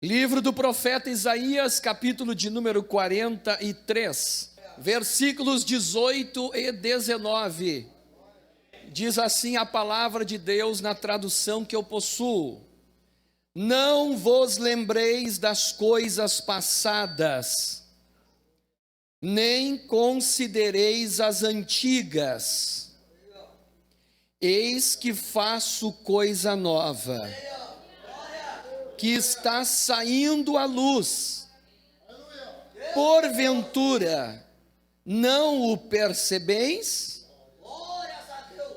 Livro do profeta Isaías, capítulo de número 43, versículos 18 e 19. Diz assim a palavra de Deus na tradução que eu possuo: Não vos lembreis das coisas passadas, nem considereis as antigas. Eis que faço coisa nova, que está saindo à luz. Porventura, não o percebeis?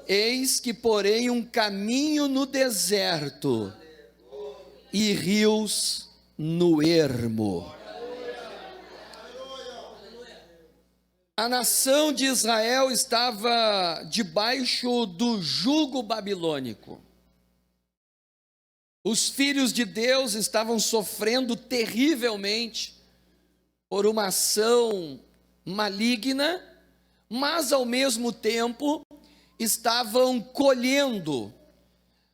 Eis que porém um caminho no deserto e rios no ermo. A nação de Israel estava debaixo do jugo babilônico. Os filhos de Deus estavam sofrendo terrivelmente por uma ação maligna, mas ao mesmo tempo estavam colhendo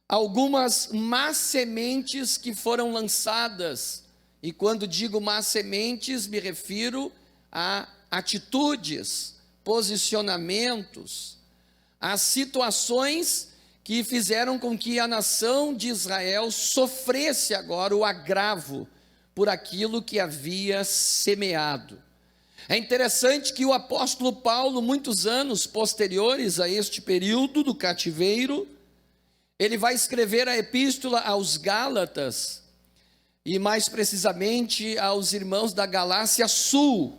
algumas más sementes que foram lançadas. E quando digo más sementes, me refiro a atitudes, posicionamentos, a situações que fizeram com que a nação de Israel sofresse agora o agravo por aquilo que havia semeado. É interessante que o apóstolo Paulo, muitos anos posteriores a este período do cativeiro, ele vai escrever a epístola aos Gálatas, e mais precisamente aos irmãos da Galácia Sul.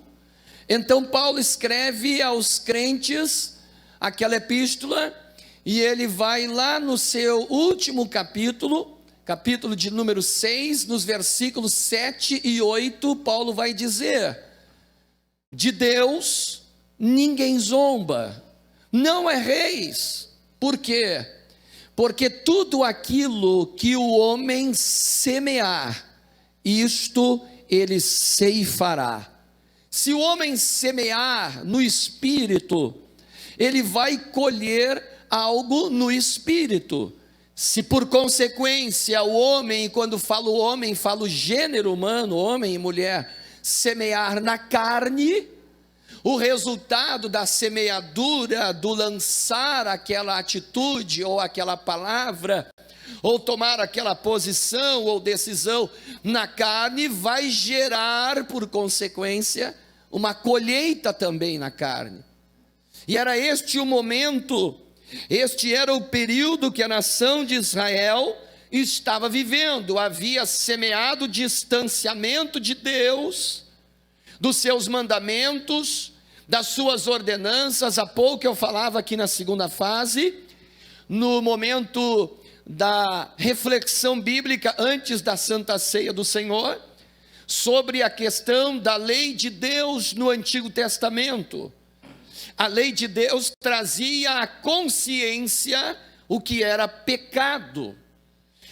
Então Paulo escreve aos crentes aquela epístola, e ele vai lá no seu último capítulo, capítulo de número 6, nos versículos 7 e 8, Paulo vai dizer: de Deus ninguém zomba, não erreis. Por quê? Porque tudo aquilo que o homem semear, isto ele ceifará. Se o homem semear no Espírito, ele vai colher algo no Espírito. Se por consequência o homem, quando falo homem, falo gênero humano, homem e mulher, semear na carne, o resultado da semeadura, do lançar aquela atitude ou aquela palavra, ou tomar aquela posição ou decisão na carne, vai gerar, por consequência, uma colheita também na carne. E era este o momento, este era o período que a nação de Israel estava vivendo. Havia semeado distanciamento de Deus, dos seus mandamentos, das suas ordenanças. Há pouco eu falava aqui na segunda fase, no momento da reflexão bíblica antes da Santa Ceia do Senhor, sobre a questão da lei de Deus no Antigo Testamento. A lei de Deus trazia à consciência o que era pecado.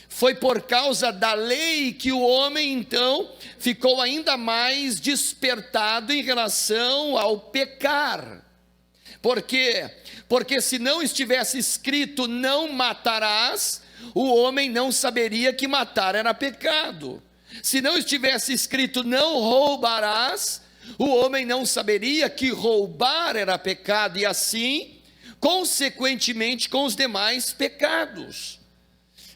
Foi por causa da lei que o homem, então, ficou ainda mais despertado em relação ao pecar. Por quê? Porque se não estivesse escrito não matarás, o homem não saberia que matar era pecado. Se não estivesse escrito não roubarás, o homem não saberia que roubar era pecado, e assim, consequentemente, com os demais pecados.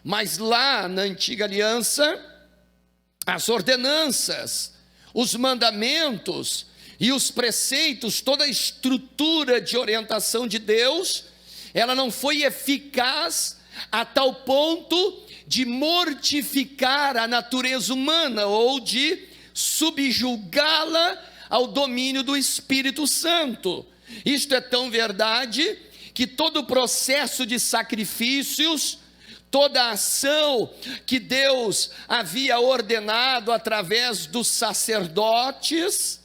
Mas lá na antiga aliança, as ordenanças, os mandamentos e os preceitos, toda a estrutura de orientação de Deus, ela não foi eficaz a tal ponto de mortificar a natureza humana ou de subjugá-la ao domínio do Espírito Santo. Isto é tão verdade que todo o processo de sacrifícios, toda a ação que Deus havia ordenado através dos sacerdotes,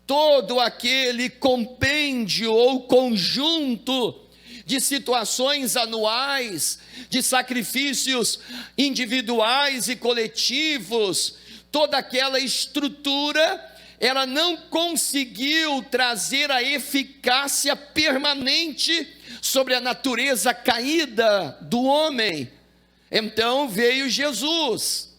todo aquele compêndio ou conjunto de situações anuais, de sacrifícios individuais e coletivos, toda aquela estrutura, ela não conseguiu trazer a eficácia permanente sobre a natureza caída do homem. Então veio Jesus,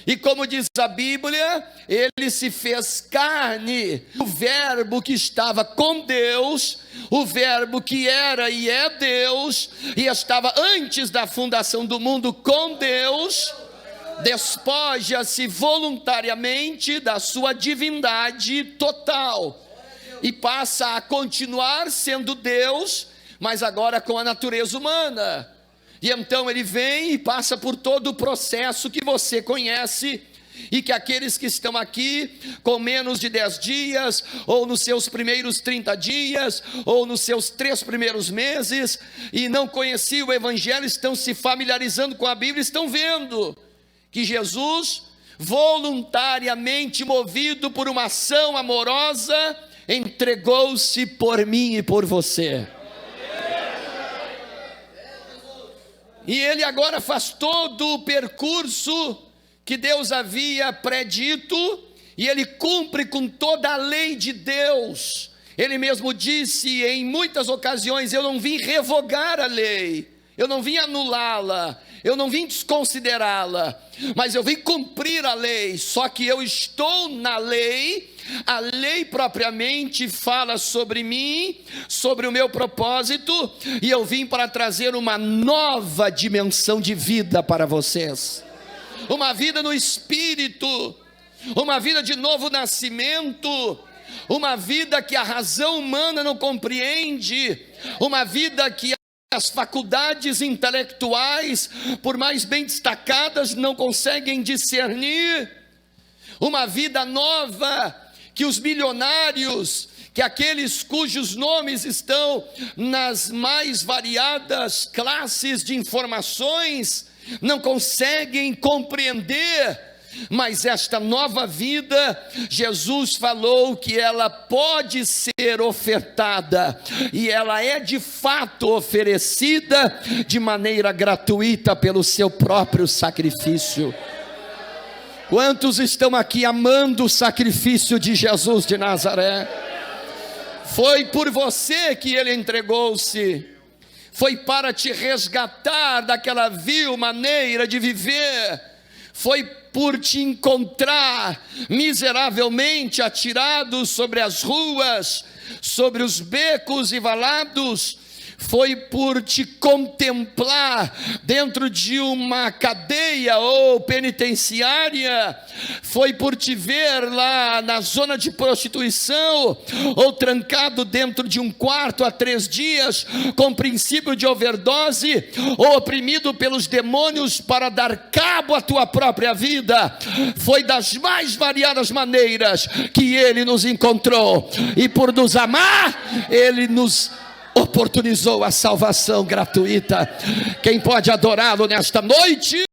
E como diz a Bíblia, ele se fez carne. O verbo que estava com Deus, o verbo que era e é Deus, e estava antes da fundação do mundo com Deus, despoja-se voluntariamente da sua divindade total e passa a continuar sendo Deus, mas agora com a natureza humana. E então ele vem e passa por todo o processo que você conhece, e que aqueles que estão aqui com menos de 10 dias, ou nos seus primeiros 30 dias, ou nos seus 3 primeiros meses, e não conheciam o Evangelho, estão se familiarizando com a Bíblia, estão vendo que Jesus, voluntariamente movido por uma ação amorosa, entregou-se por mim e por você. E ele agora faz todo o percurso que Deus havia predito, e ele cumpre com toda a lei de Deus. Ele mesmo disse em muitas ocasiões: eu não vim revogar a lei, eu não vim anulá-la, eu não vim desconsiderá-la, mas eu vim cumprir a lei. Só que eu estou na lei. A lei propriamente fala sobre mim, sobre o meu propósito, e eu vim para trazer uma nova dimensão de vida para vocês, uma vida no Espírito, uma vida de novo nascimento, uma vida que a razão humana não compreende, uma vida que as faculdades intelectuais, por mais bem destacadas, não conseguem discernir, uma vida nova que os milionários, que aqueles cujos nomes estão nas mais variadas classes de informações, não conseguem compreender. Mas esta nova vida, Jesus falou que ela pode ser ofertada, e ela é de fato oferecida de maneira gratuita pelo seu próprio sacrifício. Quantos estão aqui amando o sacrifício de Jesus de Nazaré? Foi por você que ele entregou-se, foi para te resgatar daquela vil maneira de viver, foi por te encontrar miseravelmente atirado sobre as ruas, sobre os becos e valados, foi por te contemplar dentro de uma cadeia ou penitenciária, foi por te ver lá na zona de prostituição, ou trancado dentro de um quarto há 3 dias, com princípio de overdose, ou oprimido pelos demônios para dar cabo à tua própria vida. Foi das mais variadas maneiras que ele nos encontrou, e por nos amar, ele nos oportunizou a salvação gratuita. Quem pode adorá-lo nesta noite?